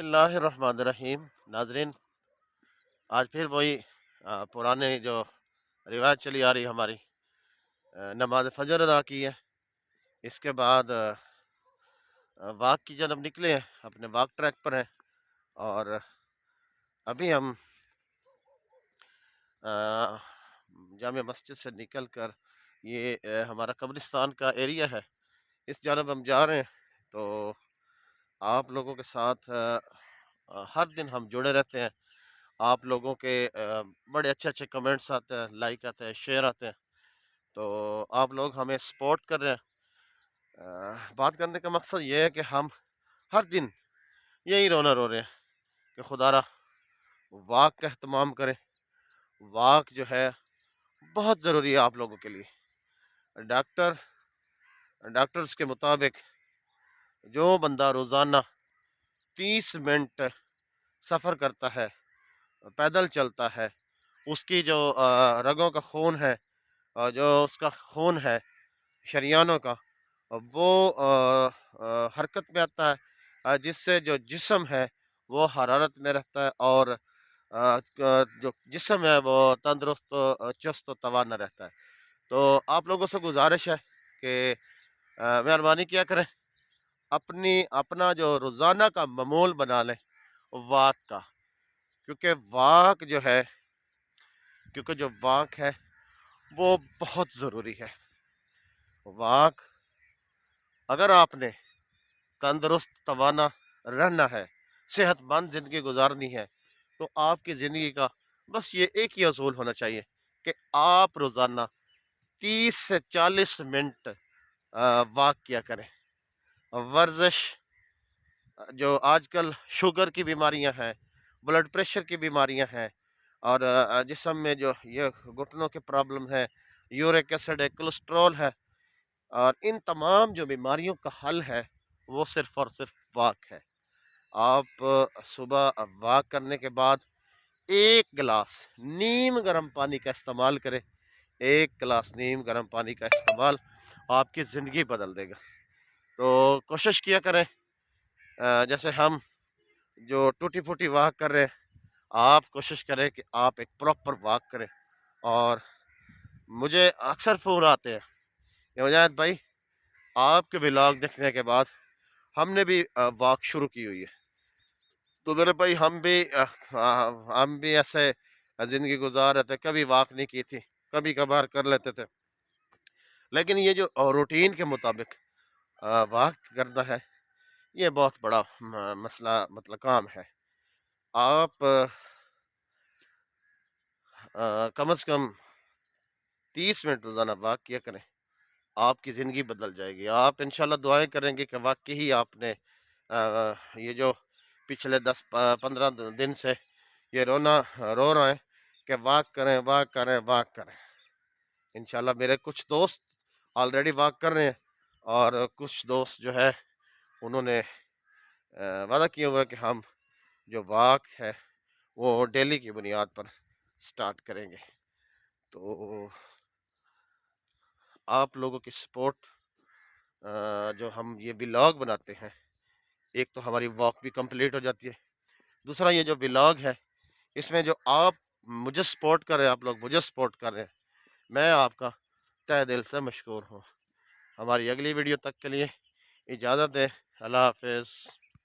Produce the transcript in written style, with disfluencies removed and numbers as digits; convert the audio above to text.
बिस्मिल्लाह रहमान रहीम। नाजरीन, आज फिर वही पुराने जो रिवायत चली आ रही हमारी, नमाज फ़जर अदा की है। इसके बाद वाक की जब निकले हैं, अपने वाक ट्रैक पर हैं। और अभी हम अ, जामे मस्जिद से निकल कर ये हमारा कब्रिस्तान का एरिया है, इस जानब हम जा रहे हैं। तो आप लोगों के साथ हर दिन हम जुड़े रहते हैं। आप लोगों के बड़े अच्छे अच्छे कमेंट्स आते हैं, लाइक आते हैं, शेयर आते हैं। तो आप लोग हमें सपोर्ट कर रहे हैं। बात करने का मकसद ये है कि हम हर दिन यही रोना रो रहे हैं कि खुदारा वाक का अहतमाम करें। वाक जो है बहुत ज़रूरी है आप लोगों के लिए। डॉक्टर डॉक्टर्स के मुताबिक जो बंदा रोज़ाना 30 मिनट सफ़र करता है, पैदल चलता है, उसकी जो रगों का खून है और जो उसका खून है शरियानों का, वो हरकत में आता है, जिससे जो जिस्म है वो हरारत में रहता है और जो जिस्म है वो तंदुरुस्त चुस्त तवाना रहता है। तो आप लोगों से गुजारिश है कि मेहरबानी किया करें, अपना जो रोज़ाना का मामूल बना लें वाक का। क्योंकि वाक जो है क्योंकि जो वाक है वो बहुत ज़रूरी है। वाक, अगर आपने तंदुरुस्त तवाना रहना है, सेहतमंद ज़िंदगी गुजारनी है, तो आपकी ज़िंदगी का बस ये एक ही असूल होना चाहिए कि आप रोज़ाना 30 से 40 मिनट वाक किया करें। वर्जिश, जो आजकल शुगर की बीमारियां हैं, ब्लड प्रेशर की बीमारियां हैं, और जिस्म में जो ये घुटनों के प्रॉब्लम है, यूरिक एसिड है, कोलेस्ट्रॉल है, और इन तमाम जो बीमारियों का हल है वो सिर्फ़ और सिर्फ वाक है। आप सुबह वाक करने के बाद 1 गिलास नीम गर्म पानी का इस्तेमाल करें। 1 गिलास नीम गर्म पानी का इस्तेमाल आपकी ज़िंदगी बदल देगा। तो कोशिश किया करें, जैसे हम जो टूटी-फूटी वाक कर रहे हैं, आप कोशिश करें कि आप एक प्रॉपर वाक करें। और मुझे अक्सर फ़ोन आते हैं कि मुजाहिद भाई, आपके व्लॉग देखने के बाद हमने भी वॉक शुरू की हुई है। तो मेरे भाई, हम भी ऐसे ज़िंदगी गुजार रहे थे, कभी वॉक नहीं की थी, कभी कभार कर लेते थे। लेकिन ये जो रूटीन के मुताबिक वॉक करना है, ये बहुत बड़ा मसला, मतलब काम है। आप कम से कम 30 मिनट रोज़ाना वॉक किया करें, आपकी ज़िंदगी बदल जाएगी। आप इंशाल्लाह दुआएं करेंगे कि वाकई ही आपने ये जो पिछले 10-15 दिन से ये रो रहे हैं कि वाक करें, वाक करें, वाक करें। इंशाल्लाह मेरे कुछ दोस्त ऑलरेडी वाक कर रहे हैं, और कुछ दोस्त जो है उन्होंने वादा किया हुआ है कि हम जो वाक है वो डेली की बुनियाद पर स्टार्ट करेंगे। तो आप लोगों की सपोर्ट, जो हम ये व्लॉग बनाते हैं, एक तो हमारी वॉक भी कंप्लीट हो जाती है, दूसरा ये जो व्लॉग है इसमें जो आप मुझे सपोर्ट कर रहे हैं, आप लोग मुझे सपोर्ट कर रहे हैं, मैं आपका तहे दिल से मशकूर हूँ। हमारी अगली वीडियो तक के लिए इजाज़त दें। अल्लाह हाफ़िज़।